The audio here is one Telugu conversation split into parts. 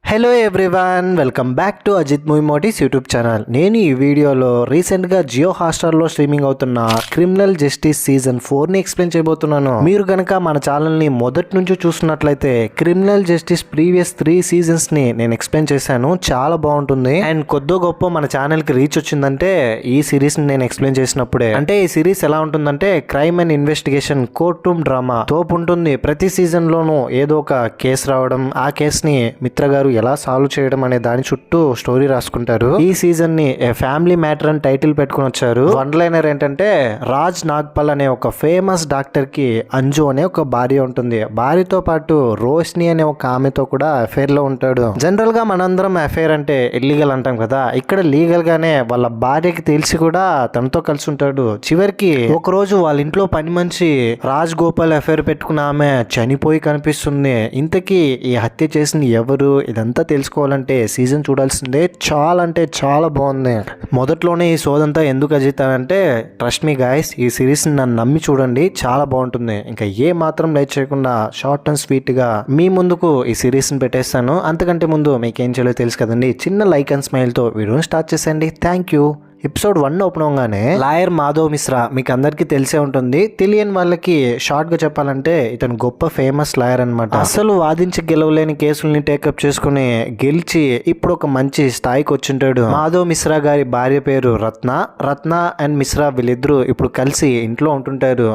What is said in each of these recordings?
Hello everyone, welcome back to Ajith movie motives YouTube channel. నేను ఈ వీడియోలో రీసెంట్గా జియో హాట్‌స్టార్లో స్ట్రీమింగ్ అవుతున్న క్రిమినల్ జస్టిస్ సీజన్ 4ని ఎక్స్ప్లెయిన్ చేయబోతున్నాను. మీరు కనుక మన ఛానల్ని మొదటి నుంచి చూస్తున్నట్లయితే క్రిమినల్ జస్టిస్ ప్రీవియస్ 3 సీజన్స్ని నేను ఎక్స్ప్లెయిన్ చేశాను. చాలా బాగుంటుంది. అండ్ కొద్దో గొప్ప మన ఛానల్కి రీచ్ వచ్చిందంటే ఈ సిరీస్ని నేను ఎక్స్ప్లెయిన్ చేసినప్పుడే. అంటే ఈ సిరీస్ ఎలా ఉంటుందంటే crime and investigation court room drama తోపు ఉంటుంది. ప్రతి సీజన్లోనూ ఏదో ఒక కేసు రావడం, ఆ కేసుని మిత్ర గారు ఎలా సాల్వ్ చేయడం అనే దాని చుట్టూ స్టోరీ రాసుకుంటారు. ఈ సీజన్ ని ఫ్యామిలీ మ్యాటర్ అని టైటిల్ పెట్టుకుని వచ్చారు. వన్ లైనర్ ఏంటంటే, రాజ్ నాగ్పాల్ అనే ఒక ఫేమస్ డాక్టర్ కి అంజు అనే ఒక భార్య ఉంటుంది. భార్యతో పాటు రోష్ని అనే ఒక ఆమెతో కూడా అఫైర్ లో ఉంటాడు. జనరల్ గా మనందరం అఫైర్ అంటే ఇల్లీగల్ అంటాం కదా, ఇక్కడ లీగల్ గానే వాళ్ళ భార్యకి తెలిసి కూడా తనతో కలిసి ఉంటాడు. చివరికి ఒక రోజు వాళ్ళ ఇంట్లో పని మనిషి రాజ్ గోపాల్ అఫైర్ పెట్టుకున్న ఆమె చనిపోయి కనిపిస్తుంది. ఇంతకీ ఈ హత్య చేసింది ఎవరు, ఇదంతా తెలుసుకోవాలంటే సీజన్ చూడాల్సిందే. చాలా అంటే చాలా బాగుంది. మొదట్లోనే ఈ సోదంతా ఎందుకు అజితానంటే, ట్రస్ట్ మీ గాయస్, ఈ సిరీస్ నన్ను నమ్మి చూడండి, చాలా బాగుంటుంది. ఇంకా ఏ మాత్రం లైక్ చేయకుండా షార్ట్ అండ్ స్వీట్ గా మీ ముందుకు ఈ సిరీస్ ని పెట్టేస్తాను. అంతకంటే ముందు మీకేం చేయాలో తెలుసు కదండి, చిన్న లైక్ అండ్ స్మైల్ తో వీడియోని స్టార్ట్ చేసేయండి. Thank you. ఎపిసోడ్ 1 ఓపెన్ అవగానే లాయర్ మాధవ్ మిశ్రా మీకు అందరికి తెలిసే ఉంటుంది. తెలియని వాళ్ళకి షార్ట్ గా చెప్పాలంటే ఇతను గొప్ప ఫేమస్ లాయర్ అన్నమాట. అసలు వాదించి గెలవలేని కేసుల్ని టేకప్ చేసుకుని గెలిచి ఇప్పుడు ఒక మంచి స్థాయికి వచ్చింటాడు. మాధవ్ మిశ్రా గారి భార్య పేరు రత్న అండ్ మిశ్రా వీళ్ళిద్దరూ ఇప్పుడు కలిసి ఇంట్లో ఉంటుంటారు.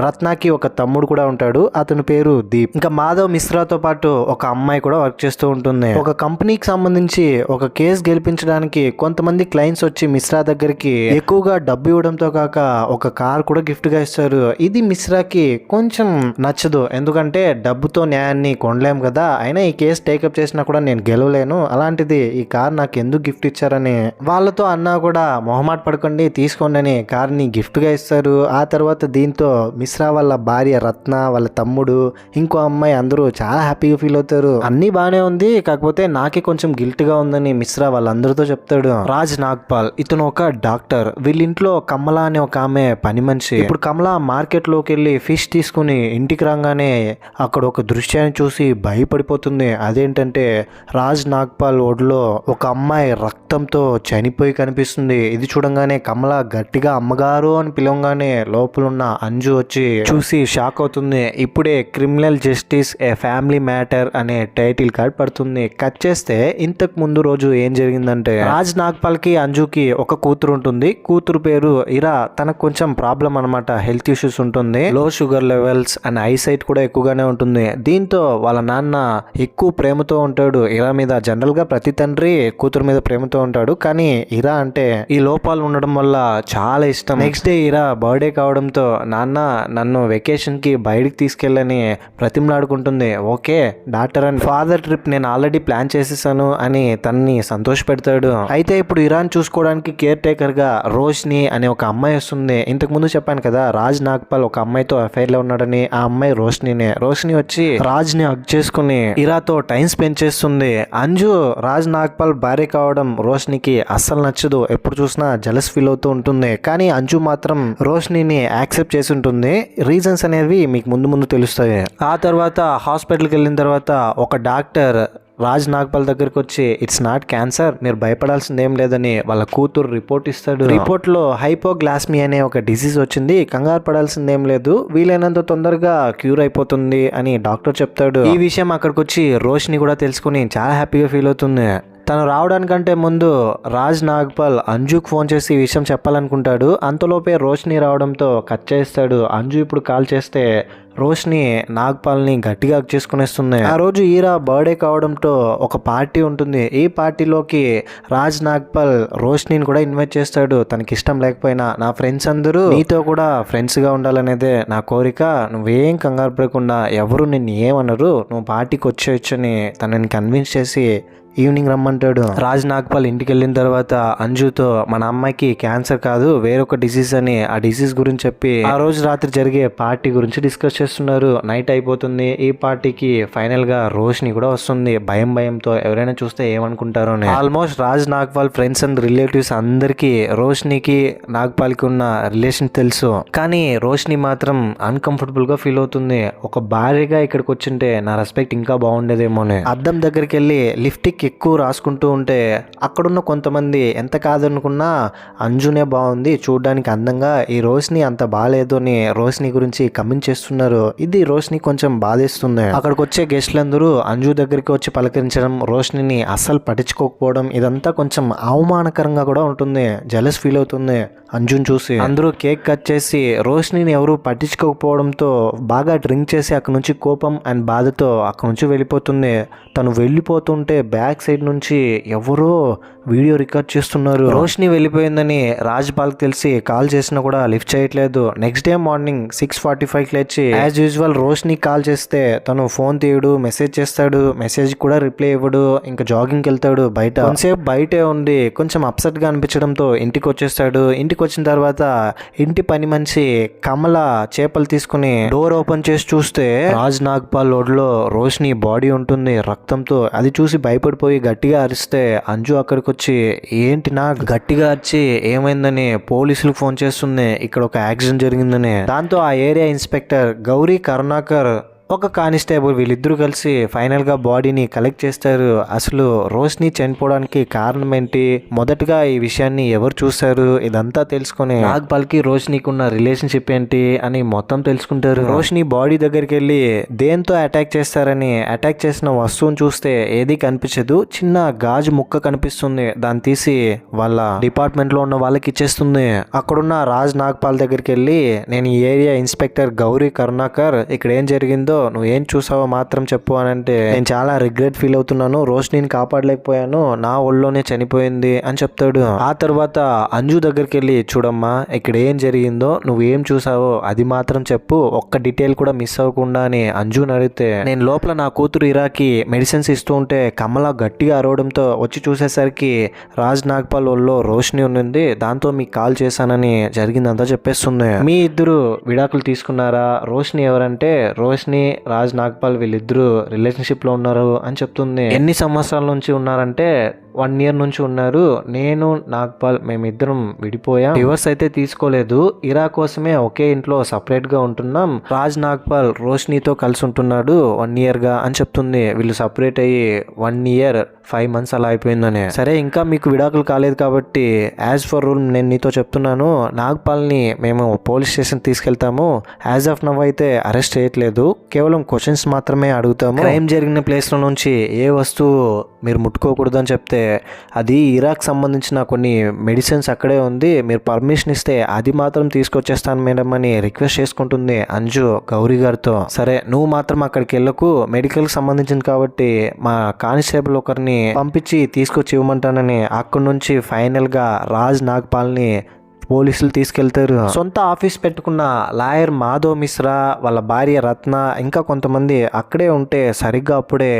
రత్నాకి ఒక తమ్ముడు కూడా ఉంటాడు, అతని పేరు దీప్. ఇంకా మాధవ్ మిశ్రాతో పాటు ఒక అమ్మాయి కూడా వర్క్ చేస్తూ ఉంటుంది. ఒక కంపెనీకి సంబంధించి ఒక కేసు గెలిపించడానికి కొంతమంది క్లయింట్స్ వచ్చి మిశ్రా దగ్గరికి ఎక్కువగా డబ్బు ఇవ్వడంతో కాక ఒక కార్ కూడా గిఫ్ట్ గా ఇస్తారు. ఇది మిశ్రాకి కొంచెం నచ్చదు, ఎందుకంటే డబ్బుతో న్యాయాన్ని కొనలేం కదా, అయినా ఈ కేసు టేకప్ చేసినా కూడా నేను గెలవలేను, అలాంటిది ఈ కార్ నాకు ఎందుకు గిఫ్ట్ ఇచ్చారని వాళ్ళతో అన్నా కూడా మొహమాట పడకండి తీసుకోండి అని కార్ ని గిఫ్ట్ గా ఇస్తారు. ఆ తర్వాత దీంతో మిశ్రా వాళ్ళ భార్య రత్న, వాళ్ళ తమ్ముడు, ఇంకో అమ్మాయి అందరూ చాలా హ్యాపీగా ఫీల్ అవుతారు. అన్ని బానే ఉంది, కాకపోతే నాకే కొంచెం గిల్ట్ గా ఉందని మిశ్రా వాళ్ళందరితో చెప్తాడు. రాజ్ నాగ్పాల్ ఇతను ఒక డాక్టర్. వీళ్ళింట్లో కమలా అనే ఒక ఆమె పని మనిషి. ఇప్పుడు కమలా మార్కెట్ లోకి వెళ్ళి ఫిష్ తీసుకుని ఇంటికి రాగానే అక్కడ ఒక దృశ్యాన్ని చూసి భయపడిపోతుంది. అదేంటంటే రాజ్ నాగ్పాల్ ఒడిలో ఒక అమ్మాయి రక్తంతో చనిపోయి కనిపిస్తుంది. ఇది చూడంగానే కమలా గట్టిగా అమ్మగారు అని పిలవగానే లోపలున్న అంజు వచ్చి చూసి షాక్ అవుతుంది. ఇప్పుడే criminal justice A family matter అనే టైటిల్ కార్డ్ పడుతుంది. కట్ చేస్తే ఇంతకు ముందు రోజు ఏం జరిగిందంటే, రాజ్ నాగ్పాల్ కి అంజుకి ఒక కూతురు ఉంటుంది. కూతురు పేరు ఇరా. తనకు కొంచెం ప్రాబ్లం అనమాట, హెల్త్ ఇష్యూస్ ఉంటుంది, లో షుగర్ లెవెల్స్ అండ్ ఐసైట్ కూడా ఎక్కువగానే ఉంటుంది. దీంతో వాళ్ళ నాన్న ఎక్కువ ప్రేమతో ఉంటాడు ఇరా మీద. జనరల్ గా ప్రతి తండ్రి కూతురు మీద ప్రేమతో ఉంటాడు, కానీ ఇరా అంటే ఈ లోపాలు ఉండడం వల్ల చాలా ఇష్టం. నెక్స్ట్ డే ఇరా బర్త్డే కావడంతో నాన్న నన్ను వెకేషన్ కి బయటికి తీసుకెళ్ళని ప్రతిమలాడుకుంటుంది. Okay doctor and father trip నేను ఆల్రెడీ ప్లాన్ చేసేసాను అని తనని సంతోష పెడతాడు. అయితే ఇప్పుడు ఇరాన్ చూసుకోవడానికి కేర్ టేకర్ గా రోష్ని అనే ఒక అమ్మాయి వస్తుంది. ఇంతకు ముందు చెప్పాను కదా, రాజ్ నాగ్పాల్ ఒక అమ్మాయితో అఫైర్ లో ఉన్నాడని. ఆ అమ్మాయి రోష్నినే. రోష్ని వచ్చి రాజ్ ని హగ్ చేసుకుని ఇరాతో టైం స్పెండ్ చేస్తుంది. అంజు రాజ్ నాగ్పాల్ భార్య కావడం రోష్నికి అస్సలు నచ్చదు. ఎప్పుడు చూసినా జలస్ ఫీల్ అవుతూ ఉంటుంది. కానీ అంజు మాత్రం రోష్నిని యాక్సెప్ట్ చేసి ఉంటుంది. రీజన్స్ అనేవి మీకు ముందు తెలుస్తాయి. ఆ తర్వాత హాస్పిటల్కి వెళ్ళిన తర్వాత ఒక డాక్టర్ రాజ్ నాగ్పాల్ దగ్గరికి వచ్చి, ఇట్స్ నాట్ క్యాన్సర్, మీరు భయపడాల్సింది ఏం లేదని వాళ్ళ కూతురు రిపోర్ట్ ఇస్తాడు. రిపోర్ట్ లో హైపోగ్లాస్మి అనే ఒక డిసీజ్ వచ్చింది, కంగారు పడాల్సింది ఏం లేదు, వీలైనంత తొందరగా క్యూర్ అయిపోతుంది అని డాక్టర్ చెప్తాడు. ఈ విషయం అక్కడికి వచ్చి రోష్ని కూడా తెలుసుకుని చాలా హ్యాపీగా ఫీల్ అవుతుంది. తను రావడానికంటే ముందు రాజ్ నాగ్పాల్ అంజుకు ఫోన్ చేసి ఈ విషయం చెప్పాలనుకుంటాడు. అంతలోపే రోష్ని రావడంతో కట్ చేస్తాడు. అంజు ఇప్పుడు కాల్ చేస్తే రోష్ని నాగ్పాల్ని గట్టిగా హగ్ చేసుకునేస్తుంది. ఆ రోజు ఈరా బర్త్డే కావడంతో ఒక పార్టీ ఉంటుంది. ఈ పార్టీలోకి రాజ్ నాగ్పాల్ రోష్నిని కూడా ఇన్వైట్ చేస్తాడు. తనకి ఇష్టం లేకపోయినా, నా ఫ్రెండ్స్ అందరూ నీతో కూడా ఫ్రెండ్స్ గా ఉండాలనేదే నా కోరిక, నువ్వేం కంగారు పడకుండా, ఎవరు నిన్ను ఏమనరు, నువ్వు పార్టీకి వచ్చేయచ్చని తనని కన్విన్స్ చేసి ఈవినింగ్ రమ్మంటాడు. రాజ్ నాగ్పాల్ ఇంటికి వెళ్ళిన తర్వాత అంజుతో మన అమ్మాయికి క్యాన్సర్ కాదు వేరొక డిసీజ్ అని ఆ డిసీజ్ గురించి చెప్పి ఆ రోజు రాత్రి జరిగే పార్టీ గురించి డిస్కస్ చేస్తున్నారు. నైట్ అయిపోతుంది. ఈ పార్టీకి ఫైనల్ గా రోష్ని కూడా వస్తుంది. భయంతో ఎవరైనా చూస్తే ఏమనుకుంటారో అని. Almost Raj Nagpal friends and relatives అందరికి రోష్నికి నాగ్పాల్ కి ఉన్న రిలేషన్ తెలుసు. కానీ రోష్ని మాత్రం అన్కంఫర్టబుల్ గా ఫీల్ అవుతుంది. ఒక భార్యగా ఇక్కడికి వచ్చింటే నా రెస్పెక్ట్ ఇంకా బాగుండేదేమో అని. అద్దం దగ్గరికి వెళ్ళి లిప్స్టిక్ ఎక్కువ రాసుకుంటూ ఉంటే అక్కడున్న కొంతమంది ఎంత కాదనుకున్నా అంజునే బాగుంది చూడడానికి అందంగా, ఈ రోష్ని అంత బాగాలేదు అని రోష్ని గురించి కమెంట్ చేస్తున్నారు. ఇది రోష్ని కొంచెం బాధేస్తుంది. అక్కడికి వచ్చే గెస్ట్లందరూ అంజు దగ్గరికి వచ్చి పలకరించడం, రోష్ని అస్సలు పట్టించుకోకపోవడం ఇదంతా కొంచెం అవమానకరంగా కూడా ఉంటుంది. జెలస్ ఫీల్ అవుతుంది అంజుని చూసి. అందరూ కేక్ కట్ చేసి రోష్నిని ఎవరు పట్టించుకోకపోవడంతో బాగా డ్రింక్ చేసి అక్కడ నుంచి కోపం అండ్ బాధతో అక్కడ నుంచి వెళ్ళిపోతుంది. తను వెళ్ళిపోతుంటే బ్యాక్ సైడ్ నుంచి ఎవరో వీడియో రికార్డ్ చేస్తున్నారు. రోష్ని వెళ్ళిపోయిందని రాజ్పాల్కి తెలిసి కాల్ చేసినా కూడా లిఫ్ట్ చేయట్లేదు. నెక్స్ట్ డే మార్నింగ్ 6:45కి లేచి యాజ్ యూజువల్ రోష్ని కాల్ చేస్తే తను ఫోన్ తీయడు, మెసేజ్ చేస్తాడు, మెసేజ్ కూడా రిప్లై ఇవ్వడు. ఇంకా జాగింగ్కి వెళ్తాడు బయట. కొంతసేపు బయటే ఉండి కొంచెం అప్సెట్ గా అనిపించడంతో ఇంటికి వచ్చేస్తాడు. ఇంటికి వచ్చిన తర్వాత ఇంటి పని మనిషి కమల చేపలు తీసుకుని డోర్ ఓపెన్ చేసి చూస్తే రాజ్ నాగ్పాల్ ఒడిలో రోష్ని బాడీ ఉంటుంది రక్తంతో. అది చూసి భయపడిపోయి గట్టిగా అరిస్తే అంజు అక్కడికి వచ్చి ఏంటి నాగ్ గట్టిగా అరిచి ఏమైందని పోలీసులకు ఫోన్ చేస్తుంది ఇక్కడ ఒక యాక్సిడెంట్ జరిగిందని. దాంతో ఆ ఏరియా ఇన్స్పెక్టర్ గౌరీ కరుణాకర్ ఒక కానిస్టేబుల్ వీళ్ళిద్దరూ కలిసి ఫైనల్ గా బాడీని కలెక్ట్ చేస్తారు. అసలు రోష్ని చనిపోవడానికి కారణం ఏంటి, మొదటగా ఈ విషయాన్ని ఎవరు చూశారు, ఇదంతా తెలుసుకుని నాగ్పాల్ కి రోష్నికి ఉన్న రిలేషన్షిప్ ఏంటి అని మొత్తం తెలుసుకుంటారు. రోష్ని బాడీ దగ్గరికి వెళ్ళి దేంతో అటాక్ చేస్తారని అటాక్ చేసిన వస్తువుని చూస్తే ఏది కనిపించదు. చిన్న గాజు ముక్క కనిపిస్తుంది. దాన్ని తీసి వాళ్ళ డిపార్ట్మెంట్ లో ఉన్న వాళ్ళకి ఇచ్చేస్తుంది. అక్కడున్న రాజ్ నాగ్పాల్ దగ్గరికి వెళ్ళి నేను ఈ ఏరియా ఇన్స్పెక్టర్ గౌరీ కరుణాకర్, ఇక్కడ ఏం జరిగిందో నువ్వు ఏం చూసావో మాత్రం చెప్పు అని అంటే నేను చాలా రిగ్రెట్ ఫీల్ అవుతున్నాను, రోష్నిని కాపాడలేకపోయాను, నా ఒళ్ళోనే చనిపోయింది అని చెప్తాడు. ఆ తర్వాత అంజు దగ్గరికి వెళ్ళి చూడమ్మా ఇక్కడ ఏం జరిగిందో నువ్వు ఏం చూసావో అది మాత్రం చెప్పు, ఒక్క డీటెయిల్ కూడా మిస్ అవ్వకుండా అని అంజుని అడిగితే నేను లోపల నా కూతురు ఇరాకి మెడిసిన్స్ ఇస్తూ ఉంటే కమల గట్టిగా అరవడంతో వచ్చి చూసేసరికి రాజ్ నాగ్పాల్ ఒళ్ళో రోష్ని ఉంది, దాంతో మీకు కాల్ చేశానని జరిగిందంతా చెప్పేస్తుంది. మీ ఇద్దరు విడాకులు తీసుకున్నారా, రోష్ని ఎవరంటే రోష్ని రాజ్ నాగ్పాల్ వీళ్ళిద్దరూ రిలేషన్షిప్ లో ఉన్నారు అని చెప్తుంది. ఎన్ని సంవత్సరాల నుంచి ఉన్నారంటే 1 year నుంచి ఉన్నారు. నేను నాగ్పాల్ మేమిద్దరం విడిపోయాం, డివోర్స్ అయితే తీసుకోలేదు, ఇరా కోసమే ఒకే ఇంట్లో సపరేట్ గా ఉంటున్నాం. రాజ్ నాగ్పాల్ రోష్నితో కలిసి ఉంటున్నాడు 1 year గా అని చెప్తుంది. వీళ్ళు సపరేట్ అయ్యి 1 year 5 months అలా అయిపోయిందని. సరే ఇంకా మీకు విడాకులు కాలేదు కాబట్టి యాజ్ ఫర్ రూల్ నేను నీతో చెప్తున్నాను, నాగ్పాల్ని మేము పోలీస్ స్టేషన్ తీసుకెళ్తాము. యాజ్ ఆఫ్ నవ్ అయితే అరెస్ట్ చేయట్లేదు, కేవలం క్వశ్చన్స్ మాత్రమే అడుగుతాము. క్రైమ్ జరిగిన ప్లేస్ లో నుంచి ఏ వస్తువు మీరు ముట్టుకోకూడదు అని చెప్తే అది ఇరాక్ సంబంధించిన కొన్ని మెడిసిన్స్ అక్కడే ఉంది, మీరు పర్మిషన్ ఇస్తే అది మాత్రం తీసుకొచ్చేస్తాను మేడం అని రిక్వెస్ట్ చేసుకుంటుంది అంజు గౌరీ గారితో. సరే నువ్వు మాత్రం అక్కడికి వెళ్ళకు, మెడికల్ సంబంధించింది కాబట్టి మా కానిస్టేబుల్ ఒకరిని పంపించి తీసుకొచ్చి ఇవ్వమంటానని అక్కడి నుంచి ఫైనల్ గా రాజ్ నాగ్పాల్ ని పోలీసులు తీసుకెళ్తారు. సొంత ఆఫీస్ పెట్టుకున్న లాయర్ మాధవ్ మిశ్రా, వాళ్ళ భార్య రత్న, ఇంకా కొంతమంది అక్కడే ఉంటే సరిగ్గా అప్పుడే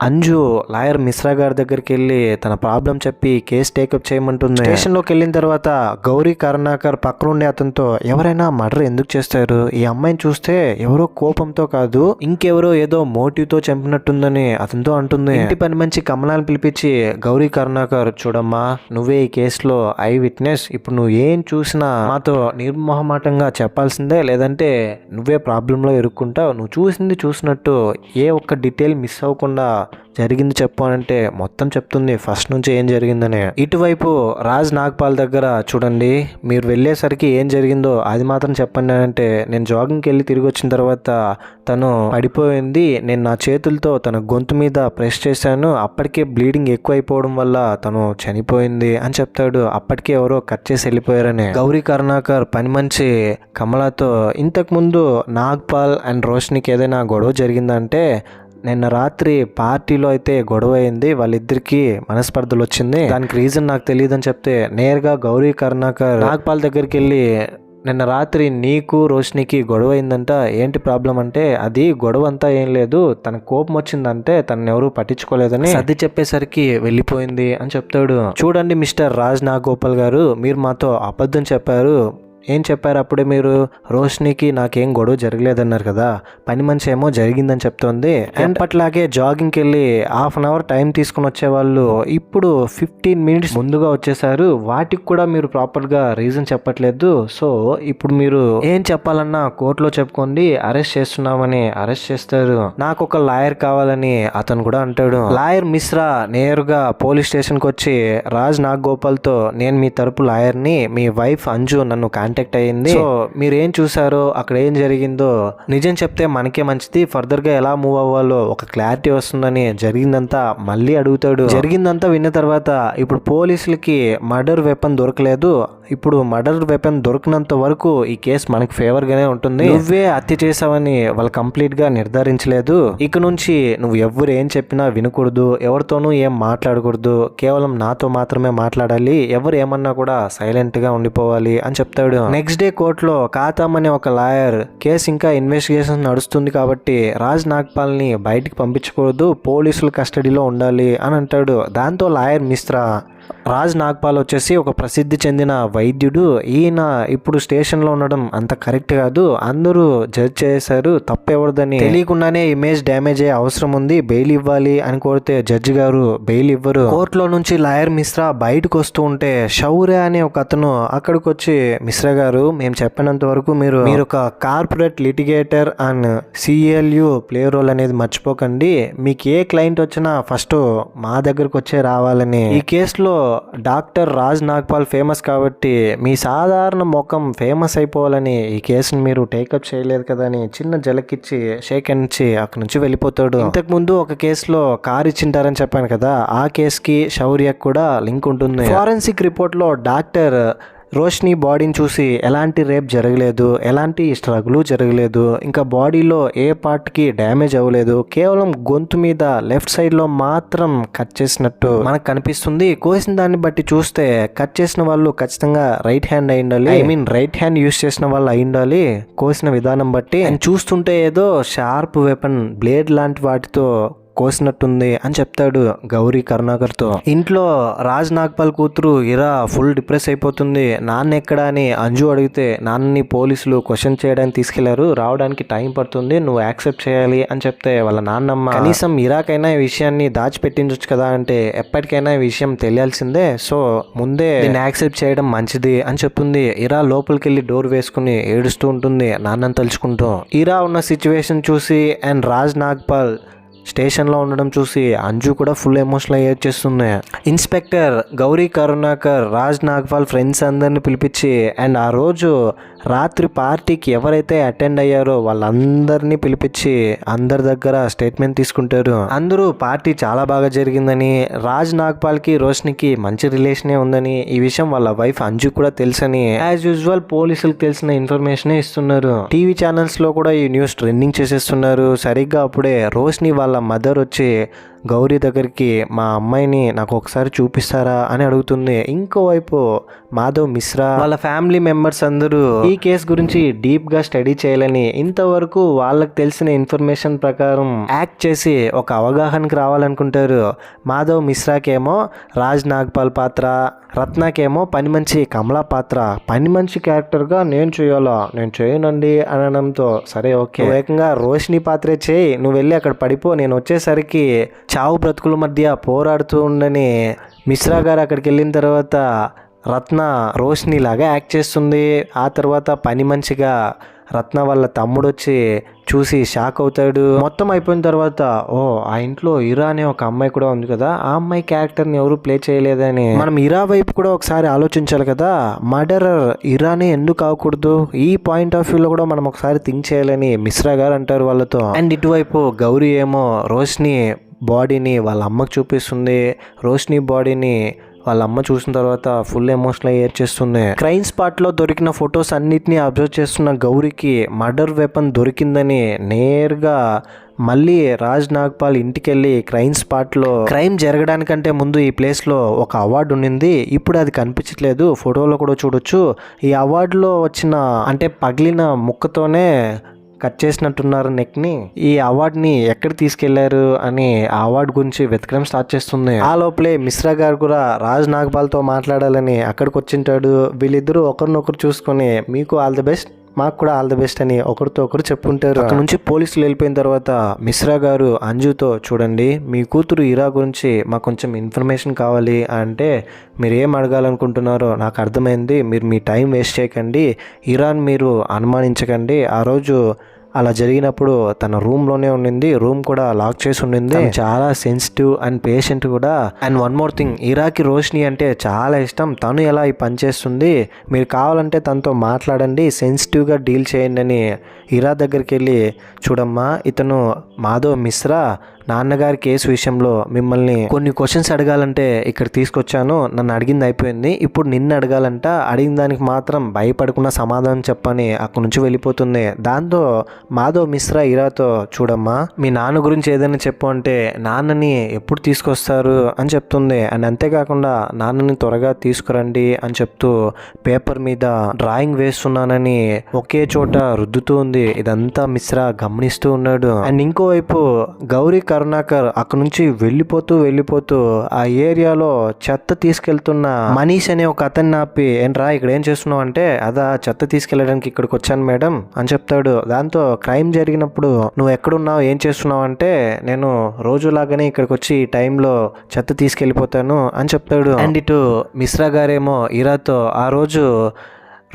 అంజు లాయర్ మిశ్రా గారి దగ్గరికి వెళ్ళి తన ప్రాబ్లం చెప్పి కేసు టేకప్ చేయమంటుంది. స్టేషన్లోకి వెళ్ళిన తర్వాత గౌరీ కరుణాకర్ పక్కనుండే అతనితో ఎవరైనా మర్డర్ ఎందుకు చేస్తారు, ఈ అమ్మాయిని చూస్తే ఎవరో కోపంతో కాదు ఇంకెవరో ఏదో మోటివ్ తో చంపినట్టుందని అతనితో అంటుంది. ఇంటి పని మంచి కమలాన్ని పిలిపించి గౌరీ కరుణాకర్ చూడమ్మా నువ్వే ఈ కేసులో ఐ విట్నెస్, ఇప్పుడు నువ్వు ఏం చూసినా మాతో నిర్మోహమాటంగా చెప్పాల్సిందే, లేదంటే నువ్వే ప్రాబ్లంలో ఇరుక్కుంటావు, నువ్వు చూసింది చూసినట్టు ఏ ఒక్క డీటెయిల్ మిస్ అవ్వకుండా జరిగింది చెప్పు అంటే మొత్తం చెప్తుంది ఫస్ట్ నుంచి ఏం జరిగిందని. ఇటువైపు రాజ్ నాగ్పాల్ దగ్గర చూడండి మీరు వెళ్ళేసరికి ఏం జరిగిందో అది మాత్రం చెప్పండి అంటే నేను జాగింగ్కి వెళ్ళి తిరిగి వచ్చిన తర్వాత తను పడిపోయింది, నేను నా చేతులతో తన గొంతు మీద ప్రెస్ చేశాను, అప్పటికే బ్లీడింగ్ ఎక్కువ అయిపోవడం వల్ల తను చనిపోయింది అని చెప్తాడు. అప్పటికే ఎవరో కట్ చేసి వెళ్ళిపోయారని. గౌరీ కరుణాకర్ పని మంచి కమలాతో ఇంతకుముందు నాగ్పాల్ అండ్ రోష్నికి ఏదైనా గొడవ జరిగిందంటే నిన్న రాత్రి పార్టీలో అయితే గొడవ అయింది, వాళ్ళిద్దరికి మనస్పర్ధలు వచ్చింది, దానికి రీజన్ నాకు తెలియదు అని చెప్తే నేరుగా గౌరీ కరుణాకర్ నాగ్పాల్ దగ్గరికి వెళ్ళి నిన్న రాత్రి నీకు రోషినికి గొడవ అయిందంట, ఏంటి ప్రాబ్లం అంటే అది గొడవ అంతా ఏం లేదు, తన కోపం వచ్చిందంటే తనని ఎవరు పట్టించుకోలేదని సర్ది చెప్పేసరికి వెళ్ళిపోయింది అని చెప్తాడు. చూడండి మిస్టర్ రాజ్ నాగోపాల్ గారు, మీరు మాతో అబద్ధం చెప్పారు. ఏం చెప్పారు అప్పుడే మీరు? రోషినికి నాకేం గొడవ జరగలేదన్నారు కదా, పని మనిషి ఏమో జరిగిందని చెప్తోంది. ఎప్పట్లాగే జాగింగ్కి వెళ్ళి హాఫ్ అన్ అవర్ టైం తీసుకుని వచ్చేవాళ్ళు ఇప్పుడు 15 మినిట్స్ ముందుగా వచ్చేసారు. వాటికి కూడా మీరు ప్రాపర్గా రీజన్ చెప్పట్లేదు. సో ఇప్పుడు మీరు ఏం చెప్పాలన్నా కోర్టులో చెప్పుకోండి, అరెస్ట్ చేస్తున్నామని అరెస్ట్ చేస్తారు. నాకు ఒక లాయర్ కావాలని అతను కూడా అంటాడు. లాయర్ మిశ్రా నేరుగా పోలీస్ స్టేషన్కి వచ్చి రాజ్ నాగోపాల్తో, నేను మీ తరపు లాయర్ని, మీ వైఫ్ అంజు నన్ను కాంటాక్ట్ అయ్యింది, సో మీరు ఏం చూసారో అక్కడ ఏం జరిగిందో నిజం చెప్తే మనకే మంచిది, ఫర్దర్ గా ఎలా మూవ్ అవ్వాలో ఒక క్లారిటీ వస్తుందని జరిగిందంతా మళ్ళీ అడుగుతాడు. జరిగిందంతా విన్న తర్వాత ఇప్పుడు పోలీసులకి మర్డర్ వెపన్ దొరకలేదు, ఇప్పుడు మర్డర్ వెపన్ దొరికినంత వరకు ఈ కేసు మనకి ఫేవర్ గానే ఉంటుంది. నువ్వే హత్య చేసావని వాళ్ళు కంప్లీట్ గా నిర్ధారించలేదు. ఇక నుంచి నువ్వు ఎవరు ఏం చెప్పినా వినకూడదు, ఎవరితోనూ ఏం మాట్లాడకూడదు, కేవలం నాతో మాత్రమే మాట్లాడాలి, ఎవరు ఏమన్నా కూడా సైలెంట్ గా ఉండిపోవాలి అని చెప్తాడు. నెక్స్ట్ డే కోర్టులో కాతాం అనే ఒక లాయర్, కేసు ఇంకా ఇన్వెస్టిగేషన్ నడుస్తుంది కాబట్టి రాజ్ నాగ్పాల్ ని బయటికి పంపించకూడదు, పోలీసుల కస్టడీలో ఉండాలి అని అంటాడు. దాంతో లాయర్ మిశ్రా, రాజ్ నాగ్పాల్ వచ్చేసి ఒక ప్రసిద్ధి చెందిన వైద్యుడు, ఈయన ఇప్పుడు స్టేషన్లో ఉండడం అంత కరెక్ట్ కాదు, అందరూ జడ్జ్ చేశారు, తప్పెవరదని, తెలియకుండానే ఇమేజ్ డ్యామేజ్ అయ్యే అవసరం ఉంది, బెయిల్ ఇవ్వాలి అని కోరితే జడ్జి గారు బెయిల్ ఇవ్వరు. కోర్టులో నుంచి లాయర్ మిశ్రా బయటకు వస్తూ ఉంటే శౌర్య అనే ఒక అతను అక్కడికి వచ్చి, మిశ్రా గారు మేము చెప్పినంత వరకు మీరు ఒక corporate litigator and CLU play role అనేది మర్చిపోకండి, మీకు ఏ క్లయింట్ వచ్చినా ఫస్ట్ మా దగ్గరకు వచ్చే రావాలని, ఈ కేసులో డాక్టర్ రాజ్ నాగ్పాల్ ఫేమస్ కాబట్టి మీ సాధారణ ముఖం ఫేమస్ అయిపోవాలని ఈ కేసుని మీరు టేకప్ చేయలేదు కదా అని చిన్న జలకిచ్చి షేక్ హ్యాండ్ ఇచ్చి అక్కడి నుంచి వెళ్ళిపోతాడు. ఇంతకు ముందు ఒక కేసులో కార్ ఇచ్చింటారని చెప్పాను కదా, ఆ కేసుకి శౌర్యకు కూడా లింక్ ఉంటుంది. ఫారెన్సిక్ రిపోర్ట్ లో డాక్టర్ రోషిని బాడీని చూసి ఎలాంటి రేప్ జరగలేదు, ఎలాంటి స్ట్రగుల్ జరగలేదు, ఇంకా బాడీలో ఏ పార్ట్కి డ్యామేజ్ అవ్వలేదు, కేవలం గొంతు మీద లెఫ్ట్ సైడ్లో మాత్రం కట్ చేసినట్టు మనకు కనిపిస్తుంది. కోసిన దాన్ని బట్టి చూస్తే కట్ చేసిన వాళ్ళు ఖచ్చితంగా రైట్ హ్యాండ్ అయి ఉండాలి, రైట్ హ్యాండ్ యూస్ చేసిన వాళ్ళు అయి ఉండాలి కోసిన విధానం బట్టి. చూస్తుంటే ఏదో షార్ప్ వెపన్ బ్లేడ్ లాంటి వాటితో కోసినట్టుంది అని చెప్తాడు గౌరీ కరుణాకర్తో. ఇంట్లో రాజ్ నాగ్పాల్ కూతురు ఇరా ఫుల్ డిప్రెస్ అయిపోతుంది, నాన్న ఎక్కడా అని అంజు అడిగితే నాన్నని పోలీసులు క్వశ్చన్ చేయడానికి తీసుకెళ్లారు, రావడానికి టైం పడుతుంది, నువ్వు యాక్సెప్ట్ చేయాలి అని చెప్తే వాళ్ళ నాన్నమ్మ, కనీసం ఇరాకైనా ఈ విషయాన్ని దాచిపెట్టించవచ్చు కదా అంటే, ఎప్పటికైనా ఈ విషయం తెలియాల్సిందే, సో ముందే దీన్ని యాక్సెప్ట్ చేయడం మంచిది అని చెప్తుంది. ఇరా లోపలికి వెళ్ళి డోర్ వేసుకుని ఏడుస్తూ ఉంటుంది నాన్నని తలుచుకుంటూ. ఇరా ఉన్న సిచ్యువేషన్ చూసి అండ్ రాజ్ నాగ్పాల్ స్టేషన్లో ఉండడం చూసి అంజు కూడా ఫుల్ ఎమోషనల్ అయ్యేట్ చేస్తుంది. ఇన్స్పెక్టర్ గౌరీ కరుణాకర్ రాజ్ నాగ్పాల్ ఫ్రెండ్స్ అందరిని పిలిపించి అండ్ ఆ రోజు రాత్రి పార్టీకి ఎవరైతే అటెండ్ అయ్యారో వాళ్ళందరినీ పిలిపించి అందరి దగ్గర స్టేట్మెంట్ తీసుకుంటారు. అందరూ పార్టీ చాలా బాగా జరిగిందని, రాజ్ నాగ్పాల్కి రోషినికి మంచి రిలేషనే ఉందని, ఈ విషయం వాళ్ళ వైఫ్ అంజు కూడా తెలుసని యాజ్ యూజువల్ పోలీసులకు తెలిసిన ఇన్ఫర్మేషనే ఇస్తున్నారు. టీవీ ఛానల్స్ లో కూడా ఈ న్యూస్ ట్రెండింగ్ చేసేస్తున్నారు. సరిగ్గా అప్పుడే రోషిని వాళ్ళ మదర్ వచ్చి గౌరీ దగ్గరికి, మా అమ్మాయిని నాకు ఒకసారి చూపిస్తారా అని అడుగుతుంది. ఇంకోవైపు మాధవ్ మిశ్రా వాళ్ళ ఫ్యామిలీ మెంబర్స్ అందరూ ఈ కేసు గురించి డీప్ గా స్టడీ చేయాలని, ఇంతవరకు వాళ్ళకి తెలిసిన ఇన్ఫర్మేషన్ ప్రకారం యాక్ట్ చేసి ఒక అవగాహనకి రావాలనుకుంటారు. మాధవ్ మిశ్రాకేమో రాజ్ నాగ్పాల్ పాత్ర, రత్నాకేమో పని మంచి కమలా పాత్ర. పని మంచి క్యారెక్టర్ గా నేను చేయాలా, నేను చేయనండి అనడంతో సరే ఓకే, ఏకంగా రోషిని పాత్రే చేయి, నువ్వు వెళ్ళి అక్కడ పడిపో, నేను వచ్చేసరికి చావు బ్రతుకుల మధ్య పోరాడుతూ ఉండని మిశ్రా గారు అక్కడికి వెళ్ళిన తర్వాత రత్న రోషిని లాగా యాక్ట్ చేస్తుంది. ఆ తర్వాత పని మంచిగా రత్న వాళ్ళ తమ్ముడు వచ్చి చూసి షాక్ అవుతాడు. మొత్తం అయిపోయిన తర్వాత ఓ ఆ ఇంట్లో ఇరా అనే ఒక అమ్మాయి కూడా ఉంది కదా, ఆ అమ్మాయి క్యారెక్టర్ని ఎవరు ప్లే చేయలేదని మనం ఇరా వైపు కూడా ఒకసారి ఆలోచించాలి కదా, మర్డరర్ ఇరానే ఎందుకు అవ్వకూడదు, ఈ పాయింట్ ఆఫ్ వ్యూలో కూడా మనం ఒకసారి థింక్ చేయాలని మిశ్రా గారు అంటారు వాళ్ళతో. అండ్ ఇటువైపు గౌరీ ఏమో రోషిని బాడీని వాళ్ళ అమ్మకు చూపిస్తుంది. రోషిని బాడీని వాళ్ళ అమ్మ చూసిన తర్వాత ఫుల్ ఎమోషనల్ అయ్యి చేస్తుంది. క్రైమ్ స్పాట్ లో దొరికిన ఫొటోస్ అన్నిటిని అబ్జర్వ్ చేస్తున్న గౌరీకి మర్డర్ వెపన్ దొరికిందని నేరుగా మళ్ళీ రాజ్ నాగ్పాల్ ఇంటికి వెళ్ళి క్రైమ్ స్పాట్లో క్రైమ్ జరగడానికంటే ముందు ఈ ప్లేస్లో ఒక అవార్డు ఉండింది. ఇప్పుడు అది కనిపించట్లేదు, ఫోటోలో కూడా చూడొచ్చు. ఈ అవార్డులో వచ్చిన అంటే పగిలిన ముక్కతోనే కట్ చేసినట్టున్నారు నెక్ని. ఈ అవార్డుని ఎక్కడ తీసుకెళ్లారు అని ఆ అవార్డు గురించి వెతకడం స్టార్ట్ చేస్తుంది. ఆ లోపలే మిశ్రా గారు కూడా రాజ్ నాగ్పాల్తో మాట్లాడాలని అక్కడికి వచ్చింటాడు. వీళ్ళిద్దరూ ఒకరినొకరు చూసుకొని మీకు ఆల్ ది బెస్ట్, మాకు కూడా ఆల్ ది బెస్ట్ అని ఒకరితో ఒకరు చెప్పుకుంటారు. అక్కడ నుంచి పోలీసులు వెళ్ళిపోయిన తర్వాత మిశ్రా గారు అంజుతో, చూడండి మీ కూతురు ఇరా గురించి మాకు కొంచెం ఇన్ఫర్మేషన్ కావాలి అంటే మీరు ఏం అడగాలనుకుంటున్నారో నాకు అర్థమైంది, మీరు మీ టైం వేస్ట్ చేయకండి, ఇరాన్ మీరు అనుమానించకండి. ఆ రోజు అలా జరిగినప్పుడు తన రూమ్లోనే ఉండింది, రూమ్ కూడా లాక్ చేసి ఉండింది, చాలా సెన్సిటివ్ అండ్ పేషెంట్ కూడా. And one more thing, ఇరాకి Roshni అంటే చాలా ఇష్టం, తను ఎలా ఈ పని చేస్తుంది, మీరు కావాలంటే తనతో మాట్లాడండి, సెన్సిటివ్గా డీల్ చేయండి అని ఇరా దగ్గరికి వెళ్ళి, చూడమ్మా ఇతను మాధవ్ మిశ్రా నాన్నగారి కేసు విషయంలో మిమ్మల్ని కొన్ని క్వశ్చన్స్ అడగాలంటే ఇక్కడ తీసుకొచ్చాను, నన్ను అడిగింది అయిపోయింది, ఇప్పుడు నిన్ను అడగాలంట, అడిగిన దానికి మాత్రం భయపడకుండా సమాధానం చెప్పని అక్కడి నుంచి వెళ్ళిపోతుంది. దాంతో మాధవ్ మిశ్రా ఇరాతో, చూడమ్మా మీ నాన్న గురించి ఏదైనా చెప్పు అంటే నాన్నని ఎప్పుడు తీసుకొస్తారు అని చెప్తుంది. అండ్ అంతేకాకుండా నాన్నని త్వరగా తీసుకురండి అని చెప్తూ పేపర్ మీద డ్రాయింగ్ వేస్తున్నానని ఒకే చోట రుద్దుతూ ఉంది. ఇదంతా మిశ్రా గమనిస్తూ ఉన్నాడు. అండ్ ఇంకోవైపు గౌరీ కరుణాకర్ అక్కడ నుంచి వెళ్ళిపోతూ ఆ ఏరియాలో చెత్త తీసుకెళ్తున్న మనీష్ అనే ఒక అతన్ని ఆపి, ఏంట్రా ఇక్కడ ఏం చేస్తున్నావు అంటే, అదా చెత్త తీసుకెళ్ళడానికి ఇక్కడికి వచ్చాను మేడం అని చెప్తాడు. దాంతో క్రైమ్ జరిగినప్పుడు నువ్వు ఎక్కడున్నావు ఏం చేస్తున్నావు అంటే, నేను రోజులాగానే ఇక్కడికి వచ్చి ఈ టైంలో చెత్త తీసుకెళ్ళిపోతాను అని చెప్తాడు. అండ్ ఇటు మిశ్రా గారేమో ఇరాతో, ఆ రోజు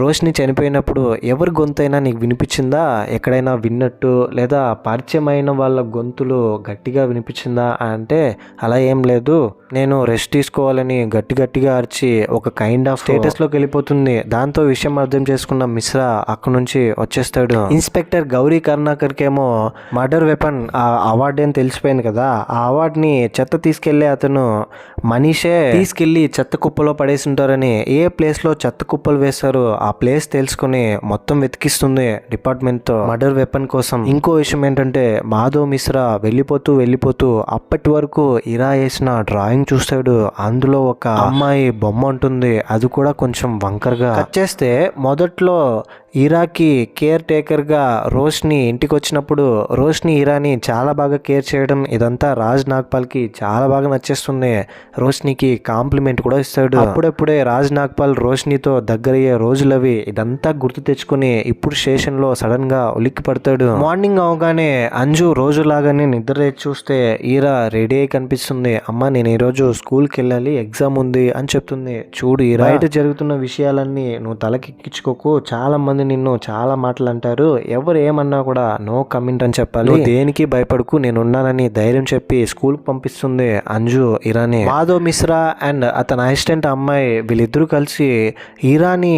రోష్ని చనిపోయినప్పుడు ఎవరి గొంతైనా నీకు వినిపించిందా, ఎక్కడైనా విన్నట్టు, లేదా పరిచయమైన వాళ్ళ గొంతులు గట్టిగా వినిపించిందా అంటే, అలా ఏం లేదు, నేను రెస్ట్ తీసుకోవాలని గట్టిగా అరిచి ఒక కైండ్ ఆఫ్ స్టేటస్లోకి వెళ్ళిపోతుంది. దాంతో విషయం అర్థం చేసుకున్న మిశ్రా అక్కడి నుంచి వచ్చేస్తాడు. ఇన్స్పెక్టర్ గౌరీ కరుణాకర్కి ఏమో మర్డర్ వెపన్ ఆ అవార్డు అని తెలిసిపోయింది కదా, ఆ అవార్డుని చెత్త తీసుకెళ్లే అతను మనీషే తీసుకెళ్లి చెత్త కుప్పలో పడేసి ఉంటారని, ఏ ప్లేస్లో చెత్త కుప్పలు వేశారు ఆ ప్లేస్ తెలుసుకుని మొత్తం వెతికిస్తుంది డిపార్ట్మెంట్తో మర్డర్ వెపన్ కోసం. ఇంకో విషయం ఏంటంటే, మాధవ్ మిశ్రా వెళ్ళిపోతూ అప్పటి వరకు ఇరా వేసిన డ్రాయింగ్ చూస్తాడు. అందులో ఒక అమ్మాయి బొమ్మ ఉంటుంది, అది కూడా కొంచెం వంకరగా. కట్ చేస్తే మొదట్లో ఇరాకి కేర్ టేకర్గా రోష్ని ఇంటికి వచ్చినప్పుడు రోష్ని ఇరాని చాలా బాగా కేర్ చేయడం, ఇదంతా రాజ్ నాగ్పాల్కి చాలా బాగా నచ్చేస్తుంది. రోష్నికి కాంప్లిమెంట్ కూడా ఇస్తాడు. అప్పుడప్పుడే రాజ్ నాగ్పాల్ రోష్నితో దగ్గరయ్యే రోజులవి. ఇదంతా గుర్తు తెచ్చుకుని ఇప్పుడు స్టేషన్లో సడన్గా ఉలిక్కి పడతాడు. మార్నింగ్ అవగానే అంజు రోజులాగానే నిద్ర చూస్తే ఈరా రెడీ అయి కనిపిస్తుంది. అమ్మ నేను ఈరోజు స్కూల్కి వెళ్ళాలి, ఎగ్జామ్ ఉంది అని చెప్తుంది. చూడు ఈరా, బయట జరుగుతున్న విషయాలన్నీ నువ్వు తలకెక్కించుకోకు, చాలా మంది నిన్ను చాలా మాటలు అంటారు, ఎవరు ఏమన్నా కూడా నో కమెంట్ అని చెప్పాలి, దేనికి భయపడకు నేనున్నానని ధైర్యం చెప్పి స్కూల్కి పంపిస్తుంది అంజు ఇరాని. మాధవ్ మిశ్రా అండ్ అతని అసిస్టెంట్ అమ్మాయి వీళ్ళిద్దరూ కలిసి ఇరాని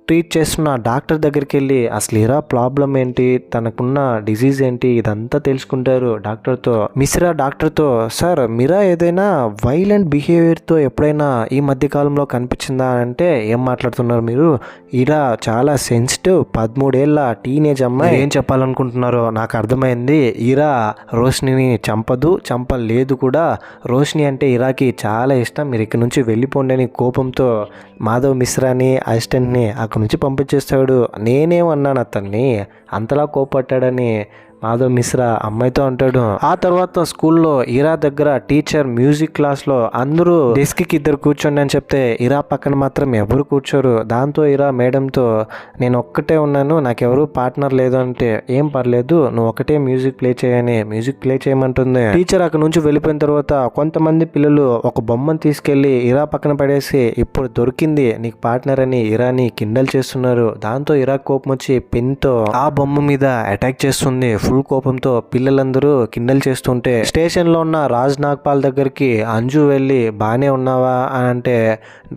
ట్రీట్ చేస్తున్న డాక్టర్ దగ్గరికి వెళ్ళి అసలు ఇరా ప్రాబ్లం ఏంటి, తనకున్న డిజీజ్ ఏంటి, ఇదంతా తెలుసుకుంటారు డాక్టర్తో. మిశ్రా డాక్టర్తో, సార్ మిరా ఏదైనా వైలెంట్ బిహేవియర్తో ఎప్పుడైనా ఈ మధ్య కాలంలో కనిపించిందా అంటే, ఏం మాట్లాడుతున్నారు మీరు, ఇరా చాలా సెన్సిటివ్ 13 ఏళ్ళ టీనేజ్ అమ్మాయి, ఏం చెప్పాలనుకుంటున్నారో నాకు అర్థమైంది, ఇరా రోష్నిని చంపలేదు కూడా, రోష్ని అంటే ఇరాకి చాలా ఇష్టం, మీరు ఇక్కడ నుంచి వెళ్ళిపోండి అని కోపంతో మాధవ్ మిశ్రాని అసిస్టెంట్ని అక్కడి నుంచి పంపించేస్తాడు. నేనేమన్నాను అతన్ని అంతలా కోపట్టాడని మాధవ్ మిశ్రా అమ్మాయితో అంటాడు. ఆ తర్వాత స్కూల్లో ఇరా దగ్గర టీచర్ మ్యూజిక్ క్లాస్లో అందరూ డెస్క్కి ఇద్దరు కూర్చోండి అని చెప్తే ఇరా పక్కన మాత్రం ఎవరు కూర్చోరు. దాంతో ఇరా మేడంతో, నేను ఒక్కటే ఉన్నాను, నాకెవరు పార్ట్నర్ లేదు అంటే, ఏం పర్లేదు నువ్వు ఒకటే మ్యూజిక్ ప్లే చేయని మ్యూజిక్ ప్లే చేయమంటుంది. టీచర్ అక్కడ నుంచి వెళ్ళిపోయిన తర్వాత కొంతమంది పిల్లలు ఒక బొమ్మను తీసుకెళ్లి ఇరా పక్కన పడేసి, ఇప్పుడు దొరికింది నీకు పార్ట్నర్ అని ఇరాని కిండల్ చేస్తున్నారు. దాంతో ఇరా కోపం వచ్చి పెన్తో ఆ బొమ్మ మీద అటాక్ చేస్తుంది. ఫుల్ కోపంతో పిల్లలందరూ కిండల్ చేస్తుంటే స్టేషన్లో ఉన్న రాజ్ నాగ్పాల్ దగ్గరికి అంజు వెళ్ళి, బానే ఉన్నావా అని అంటే,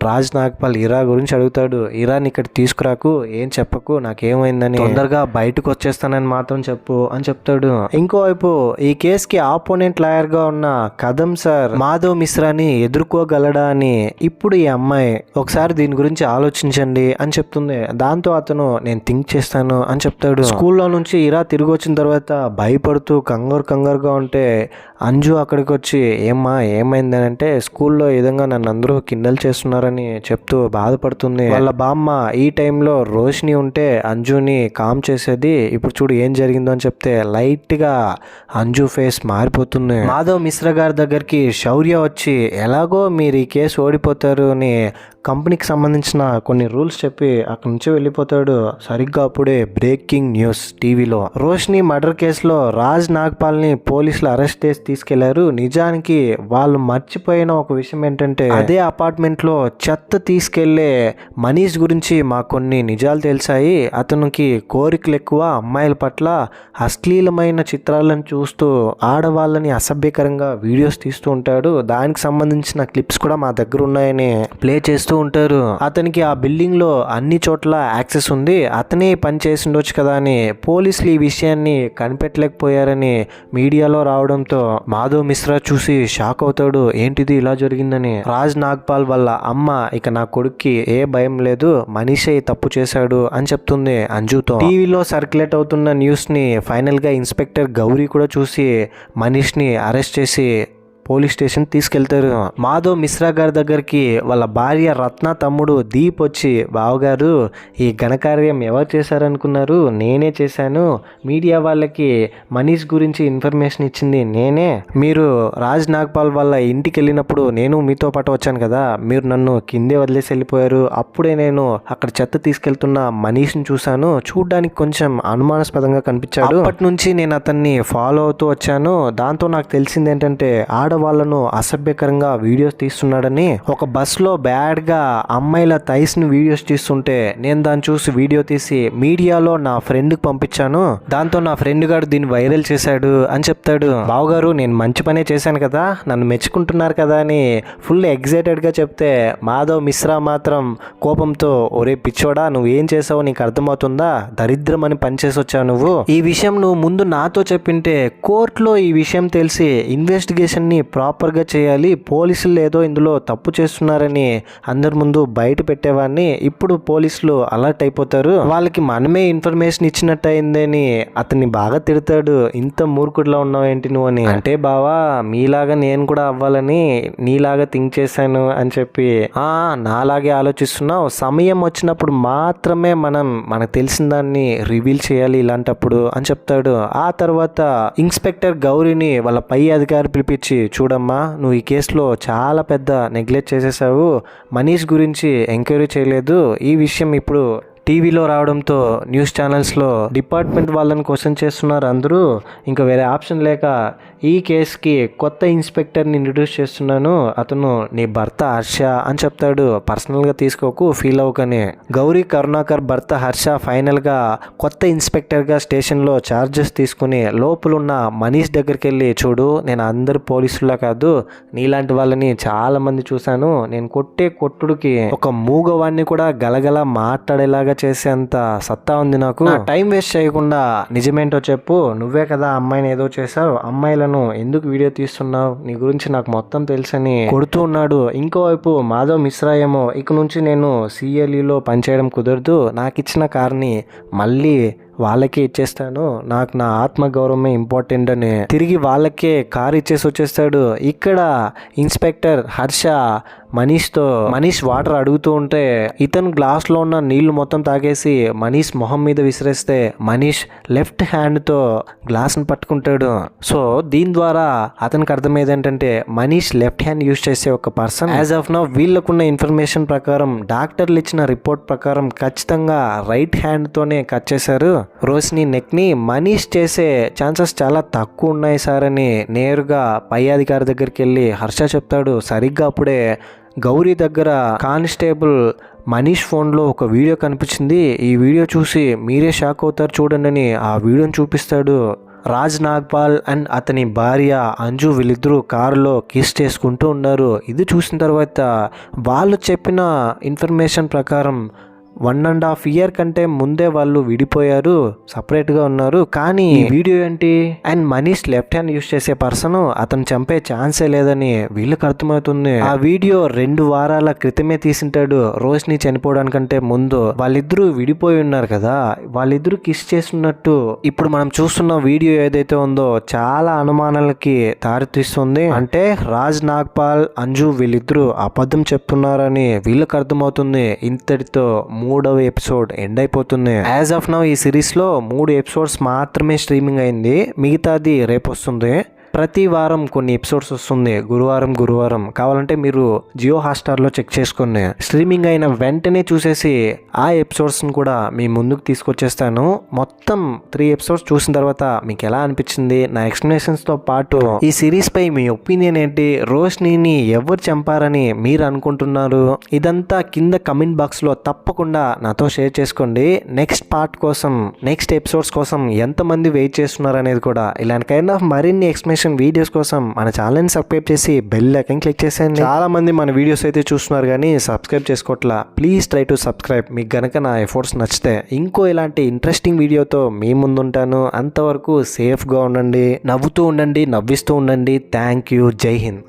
రాజ్ నాగ్పాల్ ఇరా గురించి అడుగుతాడు. ఇరాని ఇక్కడ తీసుకురాకు, ఏం చెప్పకు, నాకేమైందని, తొందరగా బయటకు వచ్చేస్తానని మాత్రం చెప్పు అని చెప్తాడు. ఇంకోవైపు ఈ కేసుకి ఆపోనెంట్ లాయర్ గా ఉన్న కదం సార్ మాధవ్ మిశ్రాని ఎదుర్కోగలడా అని, ఇప్పుడు ఈ అమ్మాయి ఒకసారి దీని గురించి ఆలోచించండి అని చెప్తుంది. దాంతో అతను నేను థింక్ చేస్తాను అని చెప్తాడు. స్కూల్లో నుంచి ఇరా తిరిగి వచ్చిన తర్వాత తర్వాత భయపడుతూ కంగారుగా ఉంటే అంజు అక్కడికి వచ్చి ఏమైందని అంటే స్కూల్లో ఈ విధంగా నన్ను అందరూ కిండల్ చేస్తున్నారని చెప్తూ బాధపడుతుంది. వాళ్ళ బామ్మ ఈ టైంలో రోషిని ఉంటే అంజుని కామ్ చేసేది. ఇప్పుడు చూడు ఏం జరిగిందో అని చెప్తే లైట్గా అంజు ఫేస్ మారిపోతుంది. మాధవ్ మిశ్రా గారి దగ్గరికి శౌర్య వచ్చి ఎలాగో మీరు ఈ కేసు ఓడిపోతారు అని కంపెనీకి సంబంధించిన కొన్ని రూల్స్ చెప్పి అక్కడి నుంచి వెళ్ళిపోతాడు. సరిగ్గా అప్పుడే బ్రేకింగ్ న్యూస్ టీవీలో. రోషిని మర్డర్ కేసులో రాజ్ నాగ్పాల్ని పోలీసులు అరెస్ట్ చేసి తీసుకెళ్లారు. నిజానికి వాళ్ళు మర్చిపోయిన ఒక విషయం ఏంటంటే అదే అపార్ట్మెంట్ లో చెత్త తీసుకెళ్లే మనీష్ గురించి మాకు కొన్ని నిజాలు తెలిసాయి. అతనికి కోరికలు ఎక్కువ, అమ్మాయిల పట్ల అశ్లీలమైన చిత్రాలను చూస్తూ ఆడవాళ్ళని అసభ్యకరంగా వీడియోస్ తీస్తూ ఉంటాడు. దానికి సంబంధించిన క్లిప్స్ కూడా మా దగ్గర ఉన్నాయని ప్లే చేస్తూ ఉంటారు. అతనికి ఆ బిల్డింగ్ లో అన్ని చోట్ల యాక్సెస్ ఉంది, అతనే పని చేసి ఉండొచ్చు కదా అని పోలీసులు ఈ విషయాన్ని కనిపెట్టలేకపోయారని మీడియాలో రావడంతో మాధవ్ మిశ్రా చూసి షాక్ అవుతాడు. ఏంటిది ఇలా జరిగిందని. రాజ్ నాగ్పాల్ వల్ల అమ్మ ఇక నా కొడుక్కి ఏ భయం లేదు, మనీషే తప్పు చేశాడు అని చెప్తుంది అంజుతో. టీవీలో సర్క్యులేట్ అవుతున్న న్యూస్ ని ఫైనల్ గా ఇన్స్పెక్టర్ గౌరీ కూడా చూసి మనీష్ ని అరెస్ట్ చేసి పోలీస్ స్టేషన్ తీసుకెళ్తారు. మాధవ్ మిశ్రా గారి దగ్గరికి వాళ్ళ భార్య రత్న తమ్ముడు దీప్ వచ్చి, బావగారు ఈ ఘనకార్యం ఎవరు చేశారనుకున్నారు? నేనే చేశాను. మీడియా వాళ్ళకి మనీష్ గురించి ఇన్ఫర్మేషన్ ఇచ్చింది నేనే. మీరు రాజ్ నాగ్పాల్ వాళ్ళ ఇంటికి వెళ్ళినప్పుడు నేను మీతో పాటు వచ్చాను కదా, మీరు నన్ను కిందే వదిలేసి వెళ్ళిపోయారు. అప్పుడే నేను అక్కడ చెత్త తీసుకెళ్తున్న మనీష్ని చూశాను. చూడ్డానికి కొంచెం అనుమానాస్పదంగా కనిపించాడు. అప్పటి నుంచి నేను అతన్ని ఫాలో అవుతూ వచ్చాను. దాంతో నాకు తెలిసింది ఏంటంటే వాళ్ళను అసభ్యకరంగా వీడియోస్ తీస్తున్నాడని. ఒక బస్ లో బ్యాడ్ గా అమ్మాయిల థైస్ ని వీడియోస్ తీస్తుంటే నేను దాన్ని చూసి వీడియో తీసి మీడియాలో నా ఫ్రెండ్ కి పంపించాను. దాంతో నా ఫ్రెండ్ గారు దీన్ని వైరల్ చేశాడు అని చెప్తాడు. బావగారు నేను మంచి పనే చేశాను కదా, నన్ను మెచ్చుకుంటున్నారు కదా అని ఫుల్ ఎగ్జైటెడ్ గా చెప్తే మాధవ్ మిశ్రా మాత్రం కోపంతో, ఒరే పిచ్చోడా నువ్వు ఏం చేసావో నీకు అర్థమవుతుందా, దరిద్రం అని పనిచేసి వచ్చావు నువ్వు. ఈ విషయం నువ్వు ముందు నాతో చెప్పింటే కోర్టులో ఈ విషయం తెలిసి ఇన్వెస్టిగేషన్ ని ప్రాపర్గా చేయాలి, పోలీసులు ఏదో ఇందులో తప్పు చేస్తున్నారని అందరి ముందు బయట పెట్టేవాడిని. ఇప్పుడు పోలీసులు అలర్ట్ అయిపోతారు, వాళ్ళకి మనమే ఇన్ఫర్మేషన్ ఇచ్చినట్టు అయిందని అతన్ని బాగా తిడతాడు. ఇంత మూర్ఖుడిలా ఉన్నావు ఏంటి నువ్వు అని. అంటే బావా మీలాగా నేను కూడా అవ్వాలని నీలాగా థింక్ చేశాను అని చెప్పి, నాలాగే ఆలోచిస్తున్నావు, సమయం వచ్చినప్పుడు మాత్రమే మనకు తెలిసిన దాన్ని రివీల్ చేయాలి ఇలాంటప్పుడు అని చెప్తాడు. ఆ తర్వాత ఇన్స్పెక్టర్ గౌరీని వాళ్ళ పై అధికారి పిలిపించి, చూడమ్మా నువ్వు ఈ కేసులో చాలా పెద్ద నెగ్లెక్ట్ చేసేసావు, మనీష్ గురించి ఎంక్వైరీ చేయలేదు. ఈ విషయం ఇప్పుడు టీవీలో రావడంతో న్యూస్ ఛానల్స్లో డిపార్ట్మెంట్ వాళ్ళని క్వశ్చన్ చేస్తున్నారు అందరూ. ఇంకా వేరే ఆప్షన్ లేక ఈ కేసుకి కొత్త ఇన్స్పెక్టర్ని ఇంట్రడ్యూస్ చేస్తున్నాను, అతను నీ భర్త హర్ష అని చెప్తాడు. పర్సనల్గా తీసుకోకు, ఫీల్ అవ్వకని. గౌరీ కరుణాకర్ భర్త హర్ష ఫైనల్గా కొత్త ఇన్స్పెక్టర్గా స్టేషన్లో ఛార్జెస్ తీసుకుని లోపలున్న మనీష్ దగ్గరికి వెళ్ళి, చూడు నేను అందరు పోలీసులా కాదు, నీలాంటి వాళ్ళని చాలా మంది చూశాను, నేను కొట్టే కొట్టుడికి ఒక మూగవాడిని కూడా గలగల మాట్లాడేలాగా చేసేంత సత్తా ఉంది నాకు. టైం వేస్ట్ చేయకుండా నిజమేంటో చెప్పు, నువ్వే కదా అమ్మాయిని ఏదో చేసావు, అమ్మాయిలను ఎందుకు వీడియో తీస్తున్నావు, నీ గురించి నాకు మొత్తం తెలుసని కొడుతూ ఉన్నాడు. ఇంకోవైపు మాధవ్ మిశ్రా ఏమో, ఇక నుంచి నేను సిఎల్ఈలో పనిచేయడం కుదరదు, నాకు ఇచ్చిన కార్ని మళ్ళీ వాళ్ళకే ఇచ్చేస్తాను, నాకు నా ఆత్మగౌరవమే ఇంపార్టెంట్ అని తిరిగి వాళ్ళకే కారు ఇచ్చేసి వచ్చేస్తాడు. ఇక్కడ ఇన్స్పెక్టర్ హర్ష మనీష్ వాటర్ అడుగుతూ ఉంటే ఇతను గ్లాస్లో ఉన్న నీళ్లు మొత్తం తాగేసి మనీష్ మొహం మీద విసిరేస్తే మనీష్ లెఫ్ట్ హ్యాండ్తో గ్లాస్ని పట్టుకుంటాడు. సో దీని ద్వారా అతనికి అర్థమయ్యేది ఏంటంటే మనీష్ లెఫ్ట్ హ్యాండ్ యూజ్ చేసే ఒక పర్సన్. యాజ్ ఆఫ్ నౌ వీళ్ళకున్న ఇన్ఫర్మేషన్ ప్రకారం, డాక్టర్లు ఇచ్చిన రిపోర్ట్ ప్రకారం ఖచ్చితంగా రైట్ హ్యాండ్తోనే కట్ చేశారు రోషిని నెక్ని. మనీష్ చేసే ఛాన్సెస్ చాలా తక్కువ ఉన్నాయి సార్ అని నేరుగా పై అధికారి దగ్గరికి వెళ్ళి హర్ష చెప్తాడు. సరిగ్గా అప్పుడే గౌరీ దగ్గర కానిస్టేబుల్ మనీష్ ఫోన్లో ఒక వీడియో కనిపించింది, ఈ వీడియో చూసి మీరే షాక్ అవుతారు చూడండి అని ఆ వీడియోని చూపిస్తాడు. రాజ్ నాగ్పాల్ అండ్ అతని భార్య అంజు వీళ్ళిద్దరూ కారులో కిస్ చేసుకుంటూ ఉన్నారు. ఇది చూసిన తర్వాత వాళ్ళు చెప్పిన ఇన్ఫర్మేషన్ ప్రకారం 1.5 year కంటే ముందే వాళ్ళు విడిపోయారు, సపరేట్ గా ఉన్నారు. కానీ ఈ వీడియో ఏంటి, and Manish left hand use చేసే పర్సన్ అతను చంపే ఛాన్సే లేదని వీళ్ళకి అర్థమవుతుంది. ఆ వీడియో 2 వారాల క్రితమే తీసింటాడు. రోష్ని చనిపోవడానికంటే ముందు వాళ్ళిద్దరూ విడిపోయి ఉన్నారు కదా, వాళ్ళిద్దరూ కిస్ చేస్తున్నట్టు ఇప్పుడు మనం చూస్తున్న వీడియో ఏదైతే ఉందో చాలా అనుమానాలకి దారితీస్తుంది. అంటే రాజ్ నాగ్పాల్, అంజు వీళ్ళిద్దరూ అబద్ధం చెప్తున్నారని వీళ్ళకి అర్థమవుతుంది. ఇంతటితో 3వ ఎపిసోడ్ ఎండ్ అయిపోతుంది. యాజ్ ఆఫ్ నౌ ఈ సిరీస్ లో 3 ఎపిసోడ్స్ మాత్రమే స్ట్రీమింగ్ అయింది, మిగతాది రేపు వస్తుంది. ప్రతి వారం కొన్ని ఎపిసోడ్స్ వస్తుంది, గురువారం. కావాలంటే మీరు జియో హాట్స్టార్లో చెక్ చేసుకోండి. స్ట్రీమింగ్ అయిన వెంటనే చూసేసి ఆ ఎపిసోడ్స్ని కూడా మీ ముందుకు తీసుకొచ్చేస్తాను. మొత్తం 3 ఎపిసోడ్స్ చూసిన తర్వాత మీకు ఎలా అనిపించింది, నా ఎక్స్ప్లెనేషన్స్తో పాటు ఈ సిరీస్ పై మీ ఒపీనియన్ ఏంటి, రోష్నీని ఎవరు చంపారని మీరు అనుకుంటున్నారు, ఇదంతా కింద కమెంట్ బాక్స్లో తప్పకుండా నాతో షేర్ చేసుకోండి. నెక్స్ట్ పార్ట్ కోసం, నెక్స్ట్ ఎపిసోడ్స్ కోసం ఎంతమంది వెయిట్ చేస్తున్నారు అనేది కూడా. ఇలాంటి కైండ్ ఆఫ్ మరిన్ని ఎక్స్ప్లెనేషన్ వీడియోస్ కోసం మన ఛానల్ని సబ్స్క్రైబ్ చేసి బెల్ ఐకాన్ క్లిక్ చేసేయండి. చాలా మంది మన వీడియోస్ అయితే చూస్తున్నారు కానీ సబ్స్క్రైబ్ చేసుకోవట్లా. Please try to subscribe. మీకు గనక నా ఎఫర్ట్స్ నచ్చితే ఇంకో ఇలాంటి ఇంట్రెస్టింగ్ వీడియోతో మీ ముందుంటాను. అంతవరకు సేఫ్గా ఉండండి, నవ్వుతూ ఉండండి, నవ్విస్తూ ఉండండి. Thank you. జై హింద్.